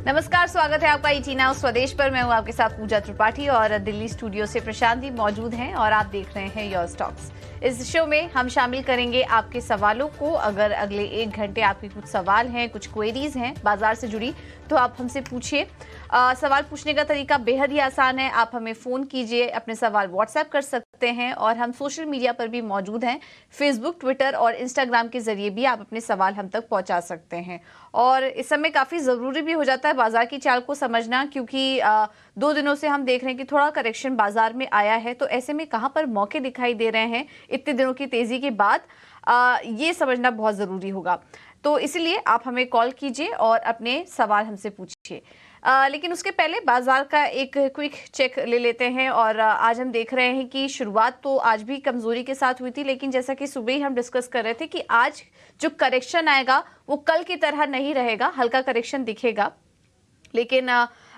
नमस्कार, स्वागत है आपका ईटी नाउ स्वदेश पर। मैं हूं आपके साथ पूजा त्रिपाठी और दिल्ली स्टूडियो से प्रशांत जी मौजूद हैं और आप देख रहे हैं योर स्टॉक्स। इस शो में हम शामिल करेंगे आपके सवालों को। अगर अगले 1 घंटे आपके कुछ सवाल हैं, कुछ क्वेरीज हैं बाजार से जुड़ी, तो आप हमसे पूछिए। सवाल पूछने का तरीका बेहद ही आसान है। आप हमें फ़ोन कीजिए, अपने सवाल व्हाट्सएप कर सकते हैं और हम सोशल मीडिया पर भी मौजूद हैं। फेसबुक, ट्विटर और इंस्टाग्राम के जरिए भी आप अपने सवाल हम तक पहुंचा सकते हैं। और इस समय काफ़ी ज़रूरी भी हो जाता है बाजार की चाल को समझना, क्योंकि 2 दिनों से हम देख रहे हैं कि थोड़ा करेक्शन बाजार में आया है। तो ऐसे में कहाँ पर मौके दिखाई दे रहे हैं इतने दिनों की तेज़ी के बाद, ये समझना बहुत ज़रूरी होगा। तो इसीलिए आप हमें कॉल कीजिए और अपने सवाल हमसे पूछिए। लेकिन उसके पहले बाजार का एक क्विक चेक ले लेते हैं। और आज हम देख रहे हैं कि शुरुआत तो आज भी कमजोरी के साथ हुई थी, लेकिन जैसा कि सुबह ही हम डिस्कस कर रहे थे कि आज जो करेक्शन आएगा वो कल की तरह नहीं रहेगा, हल्का करेक्शन दिखेगा। लेकिन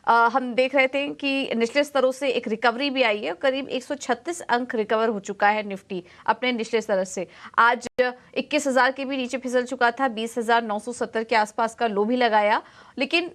हम देख रहे थे कि निचले स्तरों से एक रिकवरी भी आई है। करीब 136 अंक रिकवर हो चुका है निफ्टी अपने निचले स्तर से। आज 21,000 के भी नीचे फिसल चुका था, 20,970 के आसपास का लो भी लगाया। लेकिन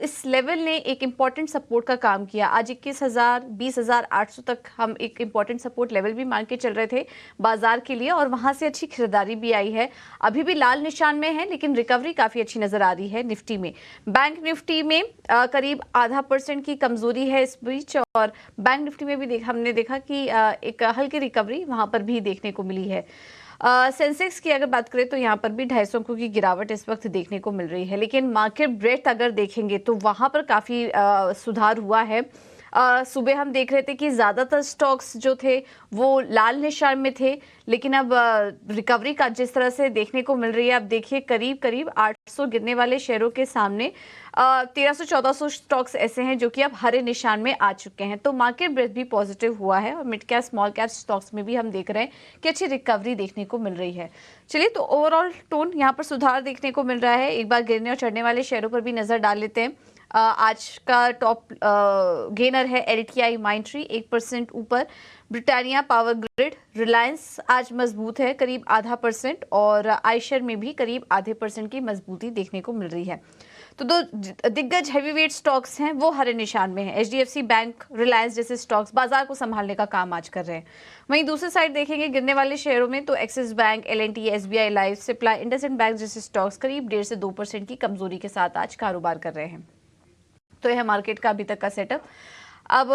इस लेवल ने एक इम्पॉर्टेंट सपोर्ट का काम किया। आज 21,000 20,800 तक हम एक इम्पॉर्टेंट सपोर्ट लेवल भी मान के चल रहे थे बाजार के लिए, और वहां से अच्छी खरीदारी भी आई है। अभी भी लाल निशान में है, लेकिन रिकवरी काफी अच्छी नजर आ रही है निफ्टी में। बैंक निफ्टी में करीब 0.5% की कमजोरी है इस बीच, और बैंक निफ्टी में भी हमने देखा कि एक हल्की रिकवरी वहां पर भी देखने को मिली है। सेंसेक्स की अगर बात करें तो यहाँ पर भी 250 अंकों की गिरावट इस वक्त देखने को मिल रही है। लेकिन मार्केट ब्रेथ अगर देखेंगे तो वहां पर काफी सुधार हुआ है। सुबह हम देख रहे थे कि ज़्यादातर स्टॉक्स जो थे वो लाल निशान में थे, लेकिन अब रिकवरी का जिस तरह से देखने को मिल रही है, अब देखिए करीब करीब 800 गिरने वाले शेयरों के सामने 1300-1400 स्टॉक्स ऐसे हैं जो कि अब हरे निशान में आ चुके हैं। तो मार्केट ब्रेथ भी पॉजिटिव हुआ है और mid cap small cap stocks में भी हम देख रहे हैं कि अच्छी रिकवरी देखने को मिल रही है। चलिए, तो ओवरऑल टोन यहाँ पर सुधार देखने को मिल रहा है। एक बार गिरने और चढ़ने वाले शेयरों पर भी नजर डाल लेते हैं। आज का टॉप गेनर है एलटीआई माइंट्री 1% ऊपर, ब्रिटानिया पावर ग्रिड, रिलायंस आज मजबूत है करीब 0.5%, और आयशर में भी करीब 0.5% की मजबूती देखने को मिल रही है। तो 2 दिग्गज हैवीवेट स्टॉक्स हैं वो हरे निशान में हैं। एचडीएफसी बैंक, रिलायंस जैसे स्टॉक्स बाजार को संभालने का काम आज कर रहे हैं। वहीं दूसरी साइड देखेंगे गिरने वाले शेयरों में तो axis bank, L&T, SBI life, Cipla, IndusInd bank जैसे स्टॉक्स करीब 1.5 से 2% की कमजोरी के साथ आज कारोबार कर रहे हैं। तो यह मार्केट का अभी तक का सेटअप। अब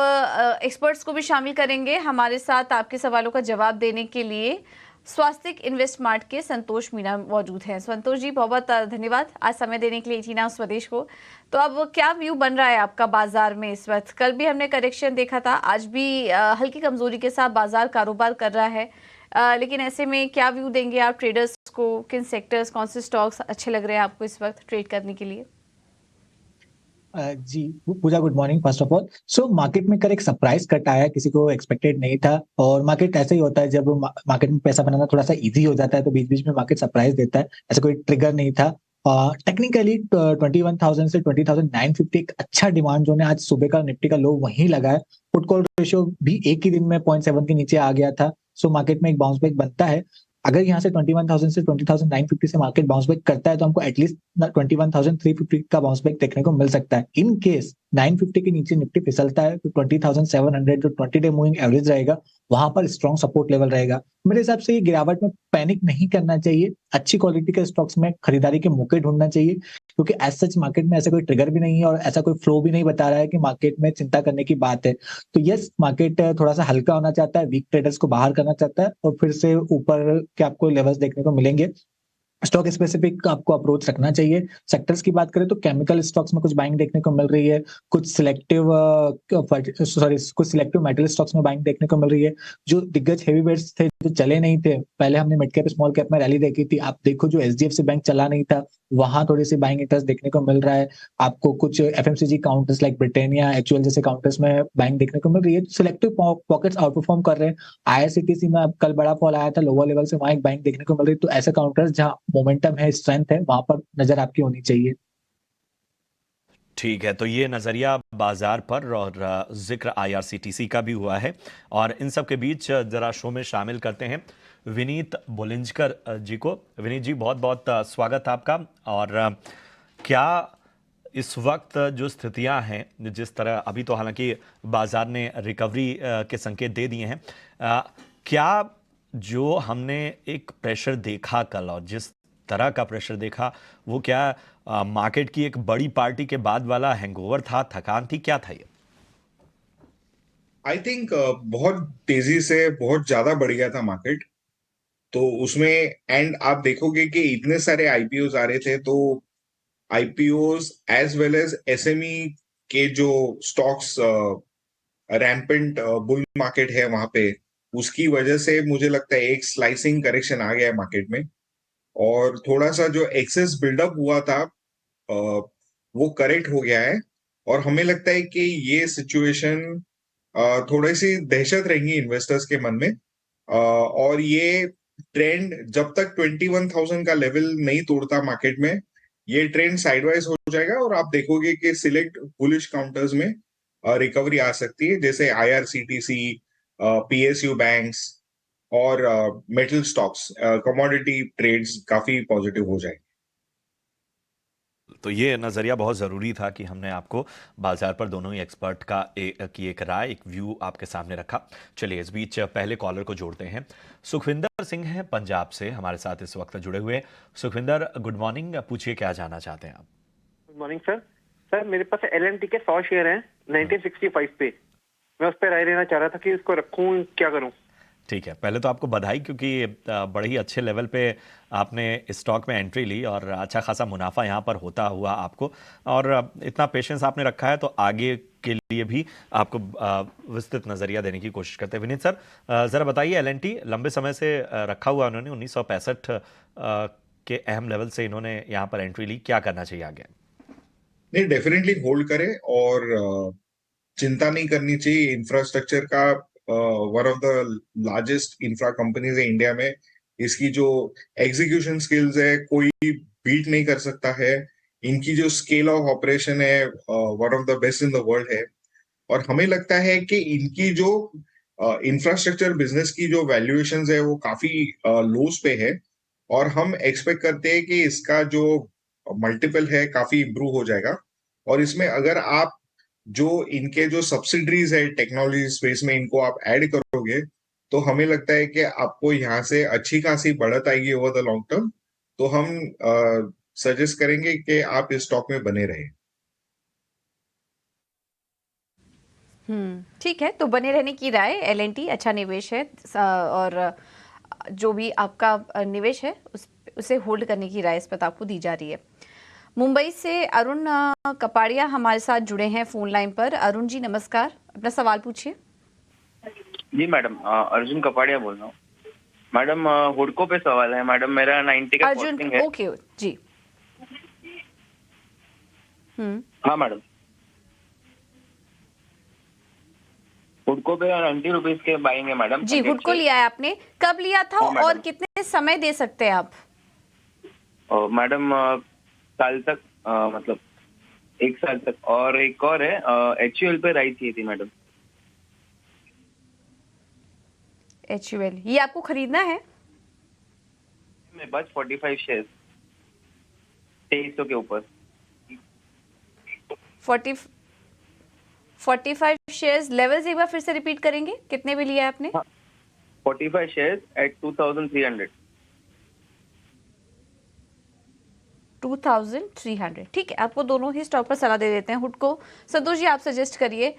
एक्सपर्ट्स को भी शामिल करेंगे हमारे साथ आपके सवालों का जवाब देने के लिए। स्वास्तिक इन्वेस्टमार्ट के संतोष मीणा मौजूद हैं। संतोष जी, बहुत बहुत धन्यवाद आज समय देने के लिए ईटी नाउ स्वदेश को। तो अब क्या व्यू बन रहा है आपका बाजार में इस वक्त? कल भी हमने करेक्शन देखा था, आज भी हल्की कमजोरी के साथ बाजार कारोबार कर रहा है। लेकिन ऐसे में क्या व्यू देंगे आप ट्रेडर्स को? किन सेक्टर्स, कौन से स्टॉक्स अच्छे लग रहे हैं आपको इस वक्त ट्रेड करने के लिए? जी Pooja, good morning first of all. So market में कल एक सरप्राइज कट आया, किसी को एक्सपेक्टेड नहीं था। और मार्केट ऐसे ही होता है, जब मार्केट में पैसा बनाना थोड़ा सा इजी हो जाता है तो बीच बीच में मार्केट सरप्राइज देता है। ऐसा कोई ट्रिगर नहीं था। टेक्निकली 21,000 से 20,950 एक अच्छा डिमांड जोन है। आज सुबह का निफ्टी का लो वहीं लगा है। पुट कॉल रेशियो भी एक ही दिन में 0.7 के नीचे आ गया था। सो मार्केट में एक बाउंस बैक बनता है। अगर यहाँ से 21,000 से 20,950 से मार्केट बाउंस बैक करता है तो हमको एटलीस्ट 21,350 का बाउंस बैक देखने को मिल सकता है। इन केस 950 के नीचे निफ्टी फिसलता है तो 20,700 जो 20 डे मूविंग एवरेज रहेगा, वहां पर स्ट्रॉन्ग सपोर्ट लेवल रहेगा। मेरे हिसाब से ये गिरावट में पैनिक नहीं करना चाहिए। अच्छी क्वालिटी के स्टॉक्स में खरीदारी के मौके ढूंढना चाहिए, क्योंकि एज सच मार्केट में ऐसा कोई ट्रिगर भी नहीं है और ऐसा कोई फ्लो भी नहीं बता रहा है कि मार्केट में चिंता करने की बात है। तो यस, मार्केट थोड़ा सा हल्का होना चाहता है, वीक ट्रेडर्स को बाहर करना चाहता है और फिर से ऊपर के आपको लेवल्स देखने को मिलेंगे। स्टॉक स्पेसिफिक आपको अप्रोच रखना चाहिए। सेक्टर्स की बात करें तो केमिकल स्टॉक्स में कुछ बाइंग देखने को मिल रही है, कुछ सिलेक्टिव मेटल स्टॉक्स में बाइंग देखने को मिल रही है। जो दिग्गज हेवी वेट्स थे जो चले नहीं थे, पहले हमने मिड कैप स्मॉल कैप में रैली देखी थी, आप देखो जो एचडीएफसी बैंक चला नहीं था वहां थोड़ी सी बाइंग इंटरेस्ट देखने को मिल रहा है। आपको कुछ FMCG counters like Britannia, actual जैसे काउंटर्स में बाइंग देखने को मिल रही है। सिलेक्टिव पॉकेट्स आउट परफॉर्म कर रहे हैं। आईआरसीटीसी में अब कल बड़ा फॉल आया था लोअर लेवल से, वहां एक बाइंग देखने को मिल रही है। तो ऐसे काउंटर्स जहां मोमेंटम है, स्ट्रेंथ है, वहां पर नजर आपकी होनी चाहिए। ठीक है, तो ये नज़रिया बाजार पर और जिक्र आईआरसीटीसी का भी हुआ है। और इन सब के बीच जरा शो में शामिल करते हैं विनीत बुलिंजकर जी को। विनीत जी, बहुत बहुत स्वागत आपका। और क्या इस वक्त जो स्थितियां हैं, जिस तरह अभी तो हालांकि बाजार ने रिकवरी के संकेत दे दिए हैं, क्या जो हमने एक प्रेशर देखा कल और जिस तरह का प्रेशर देखा वो क्या मार्केट की एक बड़ी पार्टी के बाद वाला हैंगओवर था, थकान थी, क्या था ये? आई थिंक बहुत तेजी से बहुत ज्यादा बढ़ गया था मार्केट। तो उसमें एंड आप देखोगे कि इतने सारे आईपीओज आ रहे थे, तो IPOs as well as SME के जो स्टॉक्स रैम्पेंट बुल मार्केट है वहां पे, उसकी वजह से मुझे लगता है एक स्लाइसिंग करेक्शन आ गया है मार्केट में। और थोड़ा सा जो एक्सेस बिल्डअप हुआ था वो करेक्ट हो गया है। और हमें लगता है कि ये सिचुएशन थोड़ी सी दहशत रहेंगी इन्वेस्टर्स के मन में। और ये ट्रेंड जब तक 21,000 का लेवल नहीं तोड़ता मार्केट में, ये ट्रेंड साइडवाइज हो जाएगा और आप देखोगे कि सिलेक्ट बुलिश काउंटर्स में रिकवरी आ सकती है, जैसे आईआरसीटीसी, पीएसयू बैंक्स और मेटल स्टॉक्स, कमोडिटी ट्रेड्स काफी पॉजिटिव हो जाएंगे। तो ये नज़रिया बहुत ज़रूरी था कि हमने आपको बाजार पर दोनों ही एक्सपर्ट की एक राय, एक व्यू आपके सामने रखा। चलिए इस बीच पहले कॉलर को जोड़ते हैं। सुखविंदर सिंह हैं पंजाब से हमारे साथ इस वक्त जुड़े हुए। सुखविंदर, गुड मॉर्निंग, पूछिए क्या जानना चाहते हैं आप? Good morning sir. सर मेरे पास एलएनटी के 100 शेयर हैं 1965 पे। मैं उस पर राय लेना चाह रहा था कि इसको रखूं, क्या करूं? ठीक है, पहले तो आपको बधाई, क्योंकि बड़े ही अच्छे लेवल पे आपने इस स्टॉक में एंट्री ली और अच्छा खासा मुनाफा यहाँ पर होता हुआ आपको, और इतना पेशेंस आपने रखा है तो आगे के लिए भी आपको विस्तृत नज़रिया देने की कोशिश करते हैं। विनीत सर, ज़रा बताइए, एलएनटी लंबे समय से रखा हुआ उन्होंने 1965 के अहम लेवल से इन्होंने यहाँ पर एंट्री ली, क्या करना चाहिए आगे? नहीं, डेफिनेटली होल्ड करें और चिंता नहीं करनी चाहिए। इंफ्रास्ट्रक्चर का one of the largest infra companies है इंडिया में। इसकी जो एग्जीक्यूशन स्किल्स है कोई बीट नहीं कर सकता है। इनकी जो स्केल ऑफ ऑपरेशन है one of the best in the world है। और हमें लगता है कि इनकी जो इंफ्रास्ट्रक्चर बिजनेस की जो वैल्यूएशंस है वो काफी लोस पे है। और हम एक्सपेक्ट करते हैं कि इसका जो मल्टीपल है काफी इंप्रूव हो जाएगा। और इसमें अगर आप जो इनके जो सब्सिडरीज है टेक्नोलॉजी स्पेस में, इनको आप ऐड करोगे तो हमें लगता है कि आपको यहाँ से अच्छी खासी बढ़त आएगी ओवर द लॉन्ग टर्म। तो हम सजेस्ट करेंगे कि आप इस स्टॉक में बने रहें। ठीक है, तो बने रहने की राय, एलएनटी अच्छा निवेश है और जो भी आपका निवेश है उसे होल्ड करने की राय इस पर आपको दी जा रही है। मुंबई से अरुण कपाड़िया हमारे साथ जुड़े हैं फोन लाइन पर। अरुण जी नमस्कार, अपना सवाल पूछिए। जी मैडम, अर्जुन कपाड़िया बोल रहा हूँ। मैडम हुडको पे सवाल है मैडम, मेरा 90 का अर्जुन, कॉस्टिंग है। ओके जी। हाँ मैडम, हुडको पे 90 रुपीज के बाइंग है मैडम। जी, हुडको लिया है आपने, कब लिया था और कितने समय दे सकते हैं आप? मैडम साल तक, मतलब 1 साल तक। और एक और है, एचयूएल पे राइट चाहिए थी मैडम। एचयूएल, ये आपको खरीदना है? मेरे पास 45 शेयर 2300 के ऊपर। 45 शेयर्स। लेवल्स एक बार फिर से रिपीट करेंगे, कितने भी लिया है आपने? 45 शेयर एट 2300। 2300, ठीक है। आपको दोनों ही स्टॉक पर सलाह दे देते हैं। हुडको, संतोष जी आप सजेस्ट करिए।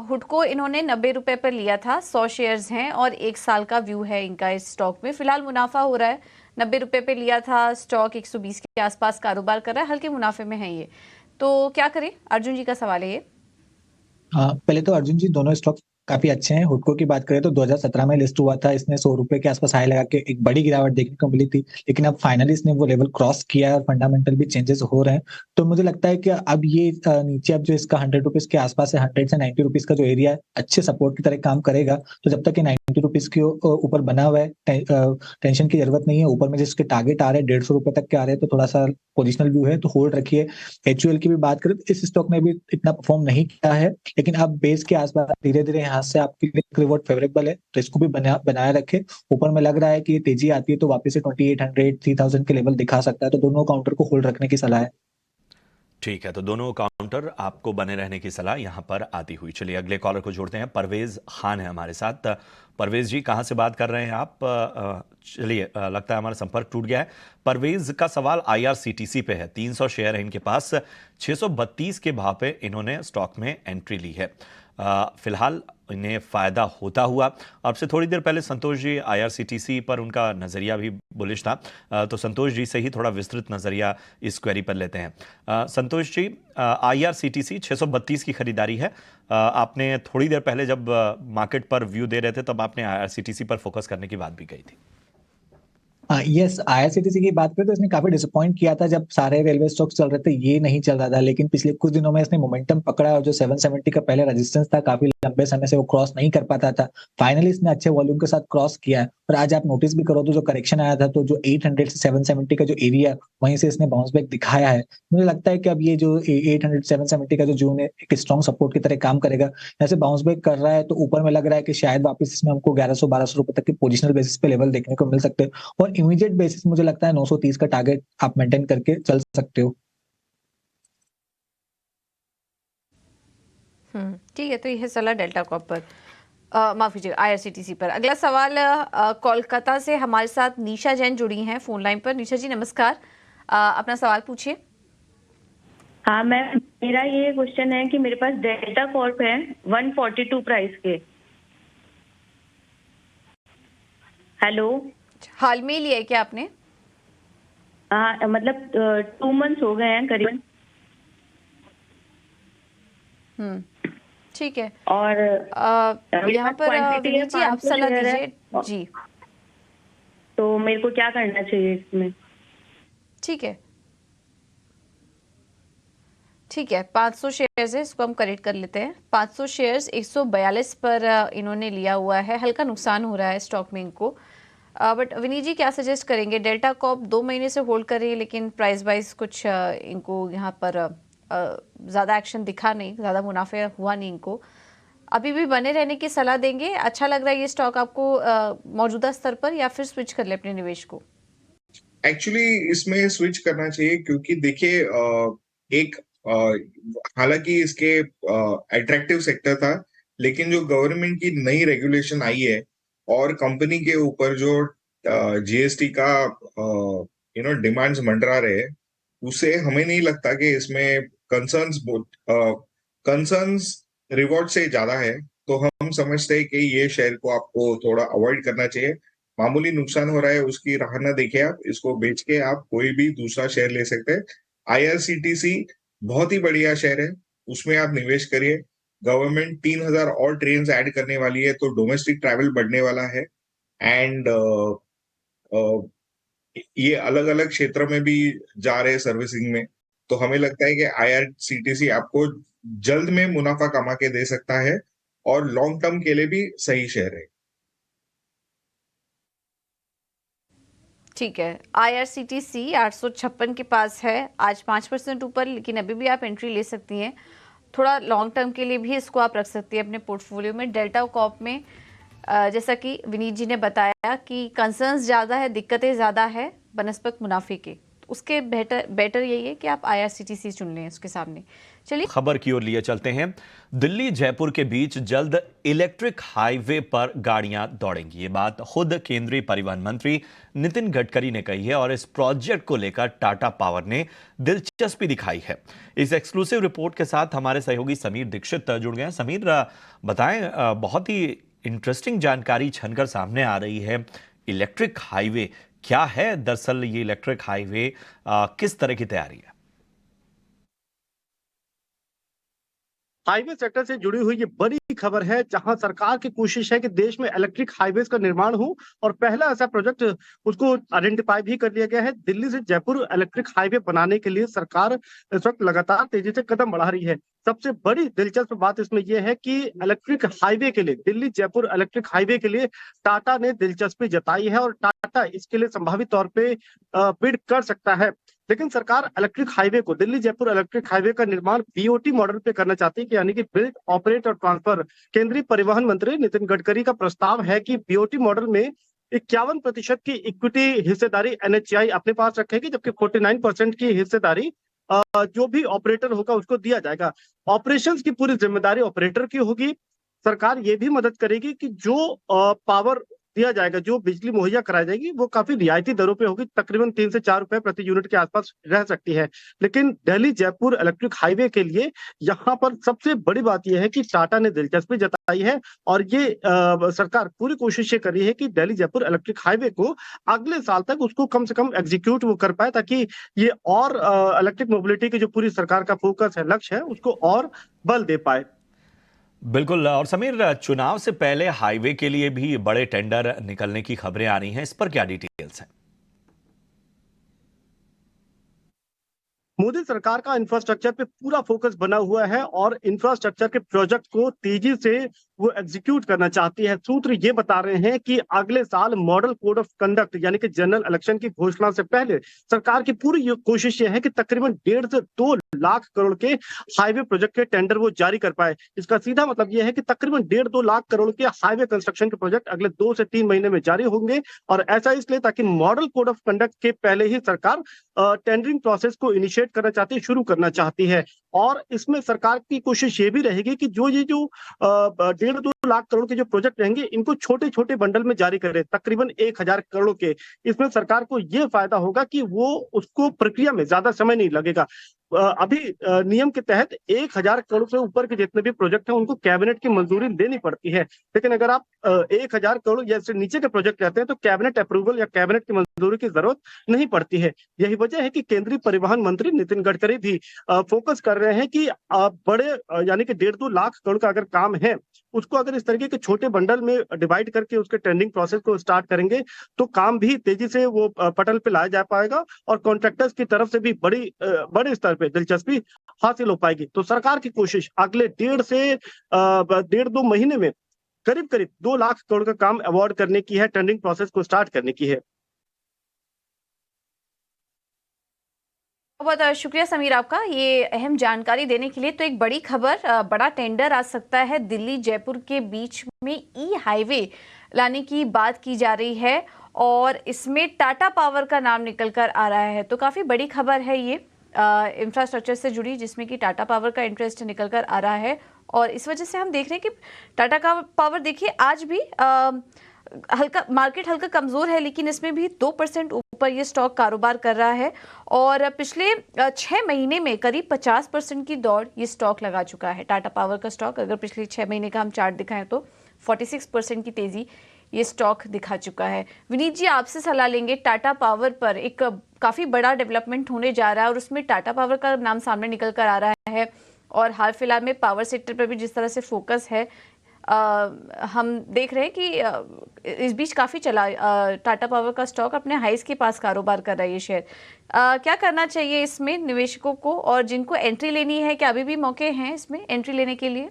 हुडको इन्होंने 90 रुपए पर लिया था, 100 शेयर्स हैं और 1 साल का व्यू है इनका इस स्टॉक में। फिलहाल मुनाफा हो रहा है, 90 रुपए पे लिया था, स्टॉक 120 के आसपास कारोबार कर रहा है, हल्के मुनाफे में है ये। तो क्या करें? अर्जुन जी का सवाल है ये। पहले तो अर्जुन जी दोनों स्टॉक काफी अच्छे हैं। हुडको की बात करें तो 2017 में लिस्ट हुआ था, इसने 100 रुपए के आसपास हाई लगा के एक बड़ी गिरावट देखने को मिली थी, लेकिन अब फाइनली इसने वो लेवल क्रॉस किया है और फंडामेंटल भी चेंजेस हो रहे हैं। तो मुझे लगता है कि अब ये नीचे अब जो इसका 100 रुपीज के आसपास है, 100 से 90 रुपीज का जो एरिया है, अच्छे सपोर्ट की तरह काम करेगा। तो जब तक ये 90 रुपीज के ऊपर बना हुआ है, टेंशन की जरूरत नहीं है। ऊपर में जिसके टारगेट आ रहे हैं 150 रुपए तक के आ रहे हैं, तो थोड़ा सा पोजिशनल व्यू है, तो होल्ड रखिए। एचयूएल की भी बात करें तो इस स्टॉक ने भी इतना परफॉर्म नहीं किया है, लेकिन अब बेस के आसपास धीरे धीरे यहाँ से आपके लिए रिवॉर्ड फेवरेबल है, तो इसको भी बनाए रखे। ऊपर में लग रहा है कि ये तेजी आती है तो वापस से 2800 3000 के लेवल दिखा सकता है, तो दोनों काउंटर को होल्ड रखने की सलाह है। ठीक है, तो दोनों काउंटर आपको बने रहने की सलाह यहाँ पर आती हुई। चलिए अगले कॉलर को जोड़ते हैं। परवेज खान है हमारे साथ। परवेज जी, कहाँ से बात कर रहे हैं आप? चलिए, लगता है हमारा संपर्क टूट गया है। परवेज का सवाल IRCTC पे है। 300 शेयर है इनके पास। 632 के भाव पे इन्होंने स्टॉक में एंट्री ली है। फिलहाल इन्हें फायदा होता हुआ। आपसे थोड़ी देर पहले संतोष जी IRCTC पर उनका नजरिया भी बुलिश था, तो संतोष जी से ही थोड़ा विस्तृत नजरिया इस क्वेरी पर लेते हैं। संतोष जी, IRCTC 632 की खरीदारी है। आपने थोड़ी देर पहले जब मार्केट पर व्यू दे रहे थे तब आपने IRCTC पर फोकस करने की बात भी कही थी। यस, IRCTC की बात करें तो इसने काफी डिसअपॉइंट किया था जब सारे रेलवे स्टॉक्स चल रहे थे, ये नहीं चल रहा था। लेकिन पिछले कुछ दिनों में इसने मोमेंटम पकड़ा और जो 770 का पहले रेजिस्टेंस था, काफी लंबे समय से वो क्रॉस नहीं कर पाता था। फाइनली इसने अच्छे वॉल्यूम के साथ क्रॉस किया है। और आज आप नोटिस भी करो तो जो करेक्शन आया था, तो जो 800 से 770 का जो एरिया, वहीं से इसने बाउंस बैक दिखाया है। मुझे लगता है कि अब ये जो 800 770 का जो जोन है, एक स्ट्रॉन्ग सपोर्ट की तरह काम करेगा। ऐसे बाउंस बैक कर रहा है तो ऊपर में लग रहा है कि शायद वापस इसमें हमको 1100-1200 रुपए तक के पोजिशनल बेसिस पे लेवल देखने को मिल सकते हैं। और इमीडिएट बेसिस मुझे लगता है 930 का टारगेट आप मेंटेन करके चल सकते हो। ठीक है, तो यह सलाह डेल्टा कॉर्प पर, माफ कीजिएगा IRCTC पर। अगला सवाल कोलकाता से हमारे साथ निशा जैन जुड़ी हैं फोन लाइन पर। निशा जी नमस्कार, अपना सवाल पूछिए। हाँ मैम, मेरा ये क्वेश्चन है कि मेरे पास डेल्टा कॉर्प है 142 प्राइस के। हेलो, हाल में लिया है क्या आपने? हाँ, मतलब 2 मंथ्स हो गए हैं करीबन। ठीक है, और यहाँ पर विनीत जी आप सलाह दीजिए जी। तो मेरे को क्या करना चाहिए इसमें? ठीक है, ठीक है, 500 शेयर्स है, इसको हम करेक्ट कर लेते हैं। 500 शेयर्स 142 पर इन्होंने लिया हुआ है। हल्का नुकसान हो रहा है स्टॉक में इनको। बट विनीत जी क्या सजेस्ट करेंगे? डेल्टा कॉर्प 2 महीने से होल्ड कर रही है, लेकिन प्राइस वाइज कुछ इनको यहाँ पर ज़्यादा एक्शन दिखा नहीं, ज़्यादा मुनाफे हुआ नहीं इनको। अभी भी बने रहने की सलाह देंगे? अच्छा लग रहा है ये स्टॉक आपको मौजूदा स्तर पर, या फिर स्विच कर ले अपने निवेश को? एक्चुअली इसमें स्विच करना चाहिए, क्योंकि देखिए एक हालांकि इसके अट्रैक्टिव सेक्टर था, लेकिन जो गवर्नमेंट की नई रेगुलेशन आई है और कंपनी के ऊपर जो GST का डिमांड्स मंडरा रहे, उसे हमें नहीं लगता कि इसमें कंसर्न्स रिवॉर्ड से ज्यादा है। तो हम समझते हैं कि ये शेयर को आपको थोड़ा अवॉइड करना चाहिए। मामूली नुकसान हो रहा है, उसकी राह ना देखिए, आप इसको बेच के आप कोई भी दूसरा शेयर ले सकते हैं। IRCTC बहुत ही बढ़िया शेयर है, उसमें आप निवेश करिए। गवर्नमेंट 3000 और ट्रेन ऐड करने वाली है, तो डोमेस्टिक ट्रैवल बढ़ने वाला है। एंड ये अलग अलग क्षेत्र में भी जा रहे हैं सर्विसिंग में। तो हमें लगता है कि IRCTC आपको जल्द में मुनाफा कमा के दे सकता है और लॉन्ग टर्म के लिए भी सही शेयर है। ठीक है, IRCTC 856 के पास है, आज 5% ऊपर, लेकिन अभी भी आप एंट्री ले सकती हैं। थोड़ा लॉन्ग टर्म के लिए भी इसको आप रख सकती हैं अपने पोर्टफोलियो में। डेल्टा कॉर्प में जैसा कि विनीत जी ने बताया कि कंसर्न्स ज़्यादा है, दिक्कतें ज़्यादा है बनस्पत मुनाफे के, तो उसके बेटर यही है कि आप IRCTC चुन लें उसके सामने। चलिए खबर की ओर लिए चलते हैं। दिल्ली जयपुर के बीच जल्द इलेक्ट्रिक हाईवे पर गाड़ियां दौड़ेंगी। ये बात खुद केंद्रीय परिवहन मंत्री नितिन गडकरी ने कही है और इस प्रोजेक्ट को लेकर टाटा पावर ने दिलचस्पी दिखाई है। इस एक्सक्लूसिव रिपोर्ट के साथ हमारे सहयोगी समीर दीक्षित जुड़ गए हैं। समीर, बताएं, बहुत ही इंटरेस्टिंग जानकारी छनकर सामने आ रही है। इलेक्ट्रिक हाईवे क्या है दरअसल? ये इलेक्ट्रिक हाईवे किस तरह की तैयारी है? हाईवे सेक्टर से जुड़ी हुई ये बड़ी खबर है, जहां सरकार की कोशिश है कि देश में इलेक्ट्रिक हाईवेज का निर्माण हो और पहला ऐसा प्रोजेक्ट उसको आइडेंटिफाई भी कर लिया गया है। दिल्ली से जयपुर इलेक्ट्रिक हाईवे बनाने के लिए सरकार इस वक्त लगातार तेजी से कदम बढ़ा रही है। सबसे बड़ी दिलचस्प बात इसमें यह है कि इलेक्ट्रिक हाईवे के लिए, दिल्ली जयपुर इलेक्ट्रिक हाईवे के लिए टाटा ने दिलचस्पी जताई है और टाटा इसके लिए संभावित तौर पे बिड कर सकता है। लेकिन सरकार इलेक्ट्रिक हाईवे को, दिल्ली जयपुर इलेक्ट्रिक हाईवे का निर्माण BOT मॉडल पे करना चाहती है, कि यानी कि बिल्ड ऑपरेट और ट्रांसफर। केंद्रीय परिवहन मंत्री नितिन गडकरी का प्रस्ताव है कि BOT मॉडल में 51% की इक्विटी हिस्सेदारी NHAI अपने पास रखेगी, जबकि 49% की हिस्सेदारी जो भी ऑपरेटर होगा उसको दिया जाएगा। ऑपरेशंस की पूरी जिम्मेदारी ऑपरेटर की होगी। सरकार ये भी मदद करेगी कि जो पावर दिया जाएगा, जो बिजली मुहैया कराई जाएगी, वो काफी रियायती दरों पे होगी, तकरीबन 3 से 4 रुपए प्रति यूनिट के आसपास रह सकती है। लेकिन दिल्ली जयपुर इलेक्ट्रिक हाईवे के लिए यहाँ पर सबसे बड़ी बात यह है कि टाटा ने दिलचस्पी जताई है और ये सरकार पूरी कोशिश ये कर रही है कि दिल्ली जयपुर इलेक्ट्रिक हाईवे को अगले साल तक उसको कम से कम एग्जीक्यूट वो कर पाए, ताकि ये और इलेक्ट्रिक मोबिलिटी की जो पूरी सरकार का फोकस है, लक्ष्य है, उसको और बल दे पाए। बिल्कुल। और समीर, चुनाव से पहले हाईवे के लिए भी बड़े टेंडर निकलने की खबरें आ रही हैं, इस पर क्या डिटेल्स हैं? मोदी सरकार का इंफ्रास्ट्रक्चर पे पूरा फोकस बना हुआ है और इंफ्रास्ट्रक्चर के प्रोजेक्ट को तेजी से वो एग्जीक्यूट करना चाहती है। सूत्र ये बता रहे हैं कि अगले साल मॉडल कोड ऑफ कंडक्ट यानी कि जनरल इलेक्शन की घोषणा से पहले सरकार की पूरी कोशिश ये है कि तकरीबन 1.5 से 2 लाख करोड़ के हाईवे प्रोजेक्ट के टेंडर वो जारी कर पाए। इसका सीधा मतलब यह है कि तकरीबन 1.5-2 लाख करोड़ के हाईवे कंस्ट्रक्शन के प्रोजेक्ट अगले 2 से 3 महीने में जारी होंगे। और ऐसा इसलिए ताकि मॉडल कोड ऑफ कंडक्ट के पहले ही सरकार टेंडरिंग प्रोसेस को इनिशिएट करना चाहती है, शुरू करना चाहती है। और इसमें सरकार की कोशिश ये भी रहेगी कि जो 1.5-2 लाख करोड़ के जो प्रोजेक्ट रहेंगे, इनको छोटे छोटे बंडल में जारी करे, तकरीबन 1000 करोड़ के। इसमें सरकार को यह फायदा होगा कि वो उसको प्रक्रिया में ज्यादा समय नहीं लगेगा। अभी नियम के तहत 1000 करोड़ से ऊपर के जितने भी प्रोजेक्ट हैं उनको कैबिनेट की मंजूरी लेनी पड़ती है। लेकिन अगर आप 1000 करोड़ या इससे नीचे के प्रोजेक्ट रहते हैं तो कैबिनेट अप्रूवल या कैबिनेट की मंजूरी की जरूरत नहीं पड़ती है। यही वजह है कि केंद्रीय परिवहन मंत्री नितिन गडकरी भी फोकस कर रहे हैं कि बड़े यानी कि 1.5-2 लाख करोड़ का अगर काम है, उसको अगर इस तरीके के छोटे बंडल में डिवाइड करके उसके टेंडरिंग प्रोसेस को स्टार्ट करेंगे तो काम भी तेजी से वो पटल पे लाया जा पाएगा और कॉन्ट्रैक्टर्स की तरफ से भी बड़े स्तर पे दिलचस्पी हासिल हो पाएगी। तो सरकार की कोशिश अगले 1.5 महीने में करीब 2 लाख करोड़ का काम अवार्ड करने की है, टेंडरिंग प्रोसेस को स्टार्ट करने की है। बहुत शुक्रिया समीर आपका ये अहम जानकारी देने के लिए। तो एक बड़ी खबर, बड़ा टेंडर आ सकता है। दिल्ली जयपुर के बीच में ई हाईवे लाने की बात की जा रही है और इसमें टाटा पावर का नाम निकल कर आ रहा है। तो काफ़ी बड़ी खबर है ये इंफ्रास्ट्रक्चर से जुड़ी, जिसमें कि टाटा पावर का इंटरेस्ट निकल कर आ रहा है। और इस वजह से हम देख रहे हैं कि टाटा का पावर देखिए आज भी हल्का मार्केट हल्का कमज़ोर है, लेकिन इसमें भी 2% ऊपर ये स्टॉक कारोबार कर रहा है। और पिछले 6 महीने में करीब 50% की दौड़ ये स्टॉक लगा चुका है। टाटा पावर का स्टॉक अगर पिछले 6 महीने का हम चार्ट दिखाएं तो 46% की तेज़ी ये स्टॉक दिखा चुका है। विनीत जी, आपसे सलाह लेंगे। टाटा पावर पर एक काफ़ी बड़ा डेवलपमेंट होने जा रहा है और उसमें टाटा पावर का नाम सामने निकल कर आ रहा है और हाल फिलहाल में पावर सेक्टर पर भी जिस तरह से फोकस है, हम देख रहे हैं कि इस बीच काफ़ी चला टाटा पावर का स्टॉक अपने हाइस के पास कारोबार कर रहा है ये शेयर। क्या करना चाहिए इसमें निवेशकों को, और जिनको एंट्री लेनी है क्या अभी भी मौके हैं इसमें एंट्री लेने के लिए?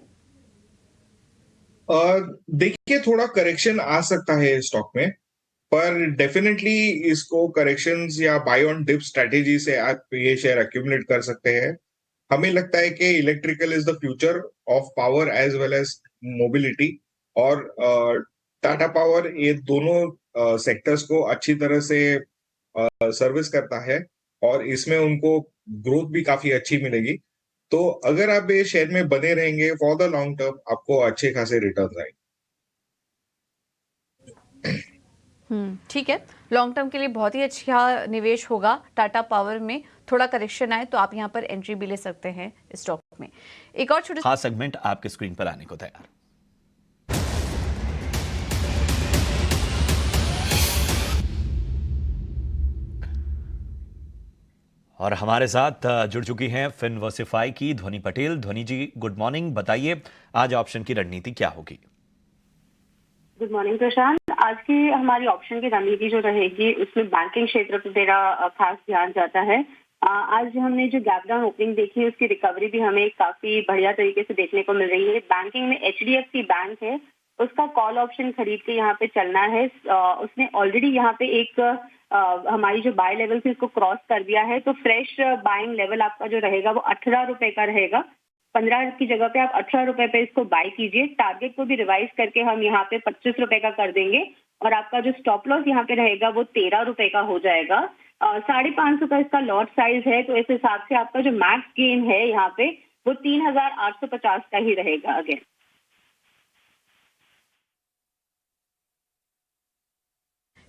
देखिए, थोड़ा करेक्शन आ सकता है स्टॉक में, पर डेफिनेटली इसको करेक्शंस या बाय ऑन डिप स्ट्रेटेजी से आप ये शेयर एक्यूमुलेट कर सकते हैं। हमें लगता है कि electrical is the future of power as well as mobility, और टाटा पावर ये दोनों सेक्टर्स को अच्छी तरह से सर्विस करता है और इसमें उनको ग्रोथ भी काफी अच्छी मिलेगी। तो अगर आप ये शेयर में बने रहेंगे फॉर द लॉन्ग टर्म, आपको अच्छे खासे रिटर्न आएंगे। ठीक है, लॉन्ग टर्म के लिए बहुत ही अच्छा निवेश होगा टाटा पावर में। थोड़ा करेक्शन आए तो आप यहां पर एंट्री भी ले सकते हैं स्टॉक में। एक और छोटा खास सेगमेंट आपके स्क्रीन पर आने को तैयार। और हमारे साथ जुड़ चुकी हैं फिनवर्सिफाई की ध्वनि पटेल। ध्वनि जी, गुड मॉर्निंग। बताइए आज ऑप्शन की रणनीति क्या होगी? गुड मॉर्निंग प्रशांत। आज की हमारी ऑप्शन की रणनीति जो रहेगी उसमें बैंकिंग क्षेत्र पर मेरा खास ध्यान जाता है। आज हमने जो गैप डाउन ओपनिंग देखी है उसकी रिकवरी भी हमें काफी बढ़िया तरीके से देखने को मिल रही है। बैंकिंग में HDFC बैंक है, उसका कॉल ऑप्शन खरीद के यहाँ पे चलना है। उसने ऑलरेडी यहाँ पे एक हमारी जो बाय लेवल थी उसको क्रॉस कर दिया है, तो फ्रेश बाइंग लेवल आपका जो रहेगा वो 18 रुपए का रहेगा। 15 की जगह पे आप 18 रुपए पे इसको बाय कीजिए। टारगेट को भी रिवाइज करके हम यहाँ पे 25 रुपए का कर देंगे और आपका जो स्टॉप लॉस यहाँ पे रहेगा वो 13 रुपए का हो जाएगा। 550 का इसका लॉट साइज है, तो इस हिसाब से आपका जो मैक्स गेन है यहाँ पे वो 3850 का ही रहेगा अगेन।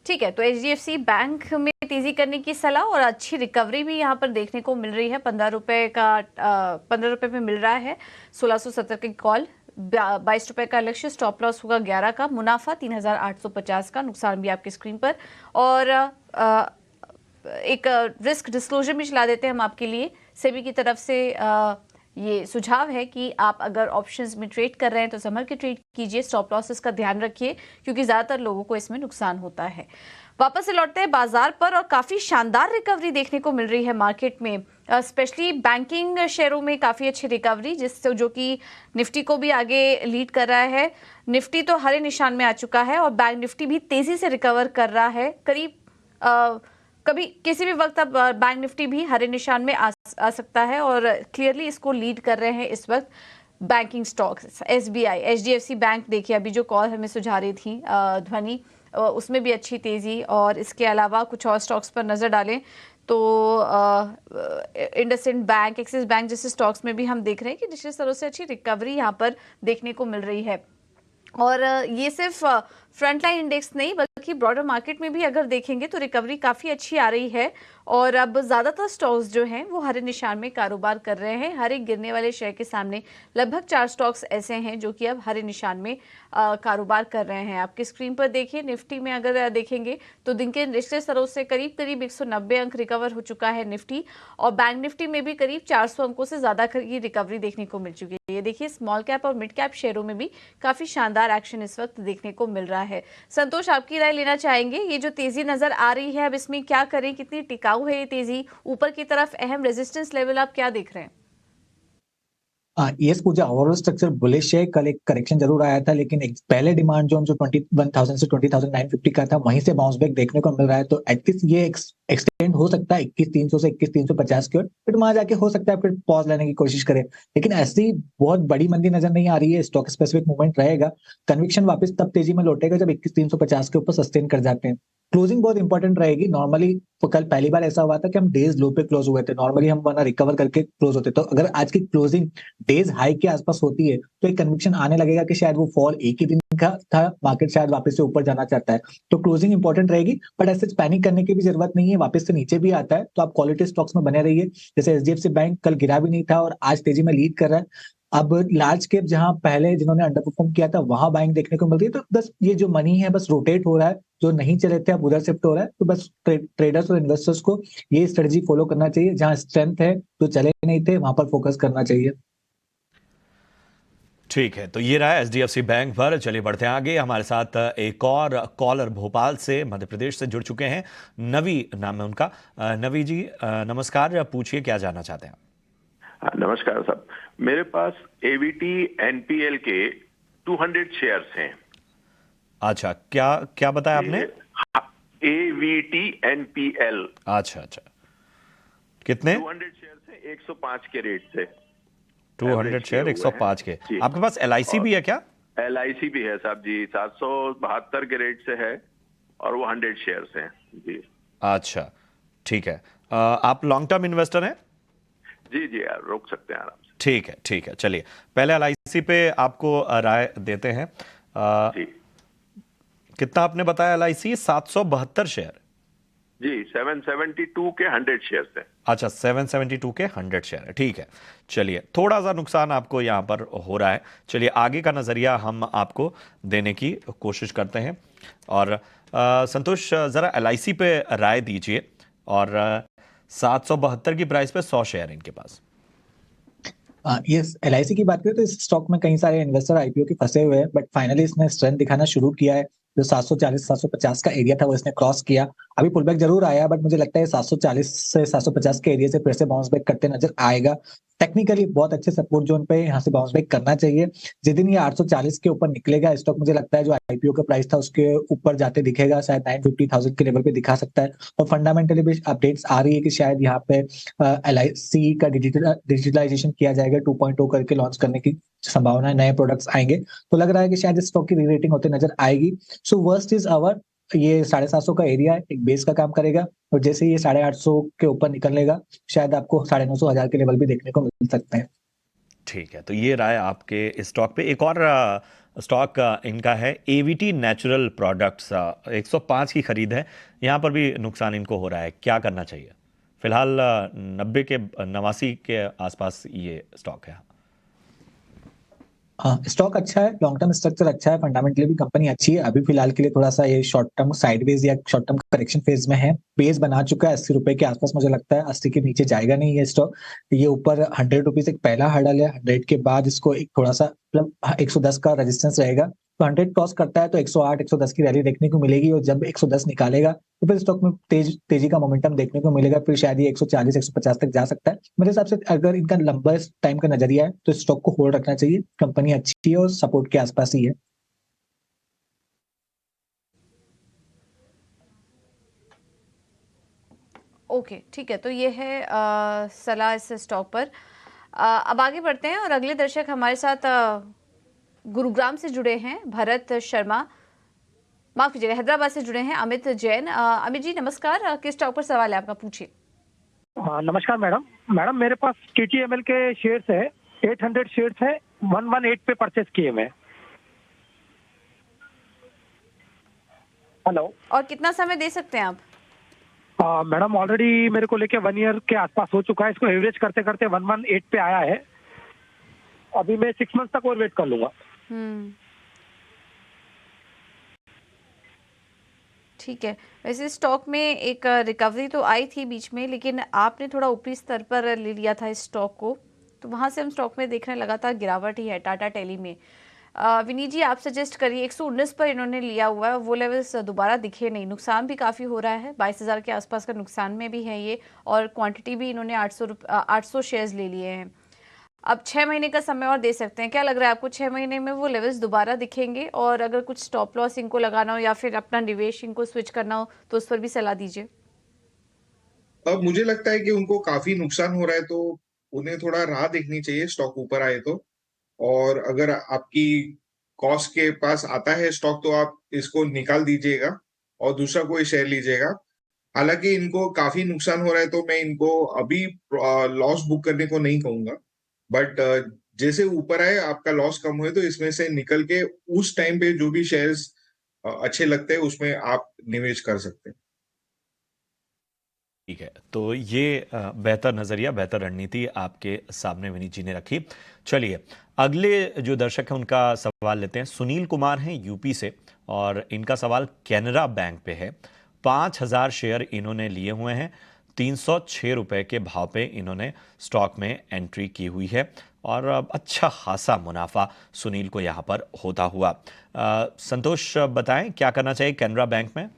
ठीक है, तो एचडीएफसी बैंक में तेजी करने की सलाह और अच्छी रिकवरी भी यहाँ पर देखने को मिल रही है। 15 रुपए में मिल रहा है 1670 की कॉल, 22 रुपए का लक्ष्य, स्टॉप लॉस होगा 11 का, मुनाफा 3850 का, नुकसान भी आपकी स्क्रीन पर। और एक रिस्क डिस्क्लोजर भी चला देते हैं हम आपके लिए। सेबी की तरफ से ये सुझाव है कि आप अगर ऑप्शंस में ट्रेड कर रहे हैं तो संभल के ट्रेड कीजिए, स्टॉप लॉसेस का ध्यान रखिए क्योंकि ज्यादातर लोगों को इसमें नुकसान होता है। वापस से लौटते हैं बाजार पर और काफी शानदार रिकवरी देखने को मिल रही है मार्केट में, स्पेशली बैंकिंग शेयरों में काफी अच्छी रिकवरी, जिससे जो कि निफ्टी को भी आगे लीड कर रहा है। निफ्टी तो हरे निशान में आ चुका है और बैंक निफ्टी भी तेजी से रिकवर कर रहा है। करीब कभी किसी भी वक्त अब बैंक निफ्टी भी हरे निशान में आ सकता है और क्लियरली इसको लीड कर रहे हैं इस वक्त banking stocks. SBI, HDFC bank, देखिए अभी जो कॉल हमें सुझा रही थी ध्वनि, उसमें भी अच्छी तेजी। और इसके अलावा कुछ और स्टॉक्स पर नजर डालें तो इंडसइंड बैंक, एक्सिस बैंक जैसे स्टॉक्स में भी हम देख रहे हैं कि निश्चित तरह से अच्छी रिकवरी यहाँ पर देखने को मिल रही है। और ये सिर्फ फ्रंटलाइन इंडेक्स नहीं बल्कि ब्रॉडर मार्केट में भी अगर देखेंगे तो रिकवरी काफ़ी अच्छी आ रही है और अब ज़्यादातर स्टॉक्स जो हैं वो हरे निशान में कारोबार कर रहे हैं। हर एक गिरने वाले शेयर के सामने लगभग 4 स्टॉक्स ऐसे हैं जो कि अब हरे निशान में कारोबार कर रहे हैं। आपकी स्क्रीन पर देखिए, निफ्टी में अगर देखेंगे तो दिन के निचले स्तरों से करीब 190 अंक रिकवर हो चुका है निफ्टी, और बैंक निफ्टी में भी करीब 400 अंकों से ज़्यादा की रिकवरी देखने को मिल चुकी है। ये देखिए स्मॉल कैप और मिड कैप शेयरों में भी काफ़ी शानदार एक्शन इस वक्त देखने को मिल रहा है। संतोष, आपकी राय लेना चाहेंगे, ये जो तेजी नजर आ रही है अब इसमें क्या करें, कितनी टिकाऊ है ये तेजी, ऊपर की तरफ अहम रेजिस्टेंस लेवल आप क्या देख रहे हैं? यस पूजा, ओवरऑल स्ट्रक्चर बुलिश है। कल एक करेक्शन जरूर आया था लेकिन एक पहले डिमांड जोन जो 21,000 से 20,950 का था वहीं से बाउंस बैक देखने को मिल रहा है, तो एटलीस्ट ये एक्सटेंड हो सकता है 21,300 से 21,350 की ओर, फिर वहां जाके हो सकता है फिर पॉज लेने की कोशिश करें। लेकिन ऐसी बहुत बड़ी मंदी नजर नहीं आ रही है, स्टॉक स्पेसिफिक मूवमेंट रहेगा। कन्विक्शन वापस तब तेजी में लौटेगा जब 21,350 के ऊपर सस्टेन कर जाते हैं। क्लोजिंग बहुत इंपॉर्टेंट रहेगी। नॉर्मली कल पहली बार ऐसा हुआ था कि हम डेज लो पे क्लोज हुए थे, नॉर्मली हम वरना रिकवर करके क्लोज होते, तो अगर आज की क्लोजिंग डेज हाई के आसपास होती है तो एक कन्विक्शन आने लगेगा कि शायद वो फॉल एक ही दिन का था, मार्केट शायद वापस से ऊपर जाना चाहता है, तो क्लोजिंग इंपॉर्टेंट रहेगी। बट ऐसे पैनिक करने की भी जरूरत नहीं है, वापस से नीचे भी आता है तो आप क्वालिटी स्टॉक्स में बने रहिए। जैसे एचडीएफसी बैंक कल गिरा भी नहीं था और आज तेजी में लीड कर रहा है। अब लार्ज कैप जहां पहले जिन्होंने अंडर परफॉर्म किया था वहां बाइंग देखने को मिल रही है, तो बस ये जो मनी है बस रोटेट हो रहा है, जो नहीं चले थे अब उधर शिफ्ट हो रहा है। तो बस ट्रेडर्स और इन्वेस्टर्स को ये स्ट्रेटजी फॉलो करना चाहिए, जहां स्ट्रेंथ है जो चले नहीं थे वहां पर फोकस करना चाहिए। ठीक है, तो ये रहा एचडीएफसी बैंक पर। चलिए बढ़ते हैं आगे। हमारे साथ एक और कॉलर भोपाल से, मध्य प्रदेश से जुड़ चुके हैं, नवी नाम है उनका। नवी जी नमस्कार, पूछिए क्या जानना चाहते हैं? नमस्कार साहब, मेरे पास एवीटी एनपीएल के 200 शेयर्स हैं। अच्छा, क्या क्या बताया आपने? AVT NPL. अच्छा, कितने? 200 शेयर्स हैं 105 के रेट से। 200 शेयर 105 के। आपके पास एलआईसी भी है क्या? एलआईसी भी है साहब जी, 772 के रेट से है और वो 100 शेयर्स हैं जी। अच्छा, ठीक है। आप लॉन्ग टर्म इन्वेस्टर हैं? जी जी, रोक सकते हैं आराम से। ठीक है, चलिए पहले एलआईसी पे आपको राय देते हैं। जी, कितना आपने बताया एलआईसी? 772 शेयर जी, 772 के 100 शेयर है। अच्छा, 772 के 100 शेयर है, ठीक है। चलिए थोड़ा सा नुकसान आपको यहाँ पर हो रहा है, चलिए आगे का नजरिया हम आपको देने की कोशिश करते हैं। और संतोष जरा एलआईसी पे राय दीजिए। और 772 की प्राइस पे 100 शेयर इनके पास। यस, एलआईसी की बात करें तो इस स्टॉक में कई सारे इन्वेस्टर आईपीओ के फंसे हुए हैं, बट फाइनली इसने स्ट्रेंथ दिखाना शुरू किया है। जो 740-750 का एरिया था वो इसने क्रॉस किया। अभी पुलबैक जरूर आया बट मुझे लगता है 740 से 750 के एरिया से फिर से बाउंस बैक करते नजर आएगा। टेक्निकली बहुत अच्छे सपोर्ट जोन पे यहाँ से बाउंस बैक करना चाहिए। जिस दिन ये 840 के ऊपर निकलेगा स्टॉक, मुझे लगता है जो आईपीओ का प्राइस था उसके ऊपर जाते दिखेगा, शायद 950,000 के लेवल पे दिखा सकता है। और फंडामेंटली भी अपडेट्स आ रही है कि शायद यहाँ पे एलआईसी का डिजिटलाइजेशन किया जाएगा, 2.0 करके लॉन्च करने की संभावना है, नए प्रोडक्ट्स आएंगे, तो लग रहा है कि शायद इस स्टॉक की री रेटिंग होते नजर आएगी। सो वर्स्ट इज अवर ये 750 का एरिया है, एक बेस का काम करेगा और जैसे ये 850 के ऊपर निकलेगा शायद आपको 950 1000 के लेवल भी देखने को मिल सकते हैं। ठीक है, तो ये रहा है आपके स्टॉक पे। एक और स्टॉक इनका है एवीटी नेचुरल प्रोडक्ट्स, 105 की खरीद है, यहाँ पर भी नुकसान इनको हो रहा है, क्या करना चाहिए? फिलहाल 89 के आसपास ये स्टॉक है। हाँ, स्टॉक अच्छा है, लॉन्ग टर्म स्ट्रक्चर अच्छा है, फंडामेंटली भी कंपनी अच्छी है। अभी फिलहाल के लिए थोड़ा सा ये शॉर्ट टर्म साइडवेज या शॉर्ट टर्म करेक्शन फेज में है। बेस बना चुका है 80 रुपए के आसपास, मुझे लगता है 80 के नीचे जाएगा नहीं ये स्टॉक। ये ऊपर 100 रुपीज एक पहला हर्डल है, 100 के बाद इसको एक थोड़ा सा मतलब 110 का रेजिस्टेंस रहेगा। तो 100 क्रॉस करता है तो 108 110 की रैली देखने को मिलेगी और जब 110 निकालेगा तो फिर स्टॉक में तेजी का मोमेंटम देखने को मिलेगा। फिर शायद ये 140 150 तक जा सकता है। मेरे हिसाब से अगर इनका लंबा टाइम का नजरिया है तो स्टॉक को होल्ड रखना चाहिए। कंपनी अच्छी है और सपोर्ट के आसपास ही है। ओके, ठीक है, तो ये है सलाह इस स्टॉक पर। अब आगे बढ़ते हैं और अगले दर्शक हमारे साथ गुरुग्राम से जुड़े हैं भरत शर्मा, माफ कीजिएगा हैदराबाद से जुड़े हैं अमित जैन। अमित जी नमस्कार, किस स्टॉक पर सवाल है आपका, पूछिए। नमस्कार मैडम, मेरे पास TTML के शेयर्स है, 800 शेयर्स है, 118 पे परचेस किए मैं। हेलो, और कितना समय दे सकते हैं आप? मैडम ऑलरेडी मेरे को लेके 1 ईयर के आसपास हो चुका है। इसको एवरेज करते करते 118 पे आया है। अभी मैं 6 मंथ तक और वेट कर लूंगा। ठीक है, वैसे स्टॉक में एक रिकवरी तो आई थी बीच में, लेकिन आपने थोड़ा ऊपरी स्तर पर ले लिया था इस स्टॉक को, तो वहां से हम स्टॉक में देखने लगातार गिरावट ही है। टाटा टेली में विनीत जी आप सजेस्ट करिए, 119 पर इन्होंने लिया हुआ है, वो लेवल्स दोबारा दिखे नहीं, नुकसान भी काफ़ी हो रहा है, 22,000 के आसपास का नुकसान में भी है ये, और क्वांटिटी भी इन्होंने 800 शेयर्स ले लिए हैं। अब 6 महीने का समय और दे सकते हैं, क्या लग रहा है आपको 6 महीने में वो लेवल्स दोबारा दिखेंगे? और अगर कुछ स्टॉप लॉस इनको लगाना हो या फिर अपना निवेश इनको स्विच करना हो तो उस पर भी सलाह दीजिए। अब मुझे लगता है कि उनको काफी नुकसान हो रहा है, तो उन्हें थोड़ा राह देखनी चाहिए स्टॉक ऊपर आए तो। और अगर आपकी कॉस्ट के पास आता है स्टॉक तो आप इसको निकाल दीजिएगा और दूसरा कोई शेयर लीजिएगा। हालांकि इनको काफी नुकसान हो रहा है तो मैं इनको अभी लॉस बुक करने को नहीं कहूंगा, बट जैसे ऊपर आए आपका लॉस कम हुए तो इसमें से निकल के उस टाइम पे जो भी शेयर्स अच्छे लगते हैं उसमें आप निवेश कर सकते हैं। ठीक है, तो ये बेहतर नज़रिया, बेहतर रणनीति आपके सामने विनीत जी ने रखी। चलिए अगले जो दर्शक हैं उनका सवाल लेते हैं। सुनील कुमार हैं यूपी से और इनका सवाल कैनरा बैंक पे है। 5000 शेयर इन्होंने लिए हुए हैं, 306 रुपए के भाव पे इन्होंने स्टॉक में एंट्री की हुई है और अच्छा खासा मुनाफा सुनील को यहाँ पर होता हुआ। संतोष बताएं क्या करना चाहिए कैनरा बैंक में?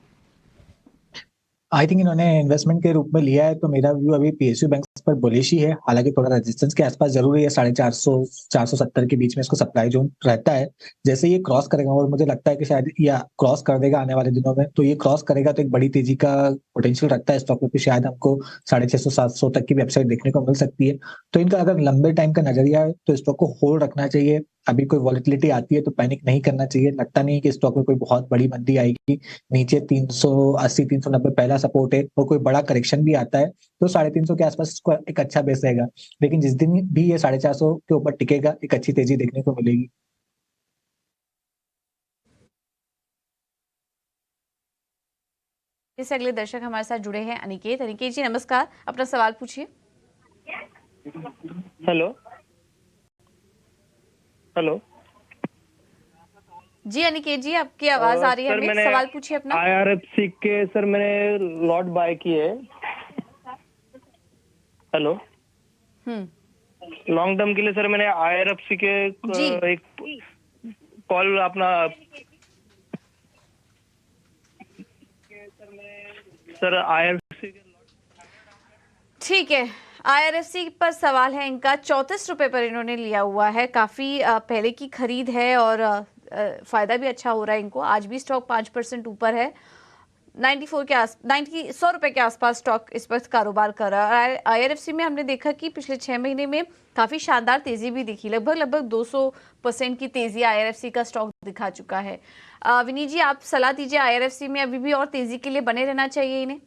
आई थिंक इन्होंने इन्वेस्टमेंट के रूप में लिया है, तो मेरा व्यू अभी PSU बैंक पर बुलिश ही है। हालांकि थोड़ा रेजिस्टेंस के आसपास जरूर है, 450 470 के बीच में इसको सप्लाई जोन रहता है। जैसे ये क्रॉस करेगा और मुझे लगता है कि शायद या क्रॉस कर देगा आने वाले दिनों में, तो ये क्रॉस करेगा तो एक बड़ी तेजी का पोटेंशियल रखता है स्टॉक में, फिर शायद हमको 650 700 तक की वेबसाइट देखने को मिल सकती है। तो इनका अगर लंबे टाइम का नजरिया है तो स्टॉक को होल्ड रखना चाहिए। अभी कोई वॉलिटिलिटी आती है तो पैनिक नहीं करना चाहिए। लगता नहीं कि स्टॉक में कोई बहुत बड़ी मंदी आएगी। नीचे 380 390 पहला सपोर्ट है और कोई बड़ा करेक्शन भी आता है तो 350 के आसपास इसको एक अच्छा बेस रहेगा। लेकिन जिस दिन भी ये 450 के ऊपर टिकेगा एक अच्छी तेजी देखने को मिलेगी। इस अगले दर्शक हमारे साथ जुड़े हैं अनिकेत। अनिकेत जी नमस्कार, अपना सवाल पूछिए। हेलो हेलो जी अनिकेत जी आपकी आवाज आ रही है हमें, सवाल पूछिए अपना। IRFC के सर मैंने लॉट बाय किए। हेलो लॉन्ग टर्म के लिए सर मैंने IRFC के एक कॉल अपना सर IRFC के। ठीक है, IRFC पर सवाल है इनका। 34 रुपए पर इन्होंने लिया हुआ है, काफी पहले की खरीद है और फायदा भी अच्छा हो रहा है इनको। आज भी स्टॉक 5% ऊपर है, 100 रुपए के आसपास स्टॉक इस वक्त कारोबार कर रहा है। IRFC में हमने देखा कि पिछले 6 महीने में काफी शानदार तेजी भी दिखी, लगभग 200% की तेजी IRFC का स्टॉक दिखा चुका है। विनीत जी, आप सलाह दीजिए, IRFC में अभी भी और तेजी के लिए बने रहना चाहिए इन्हें?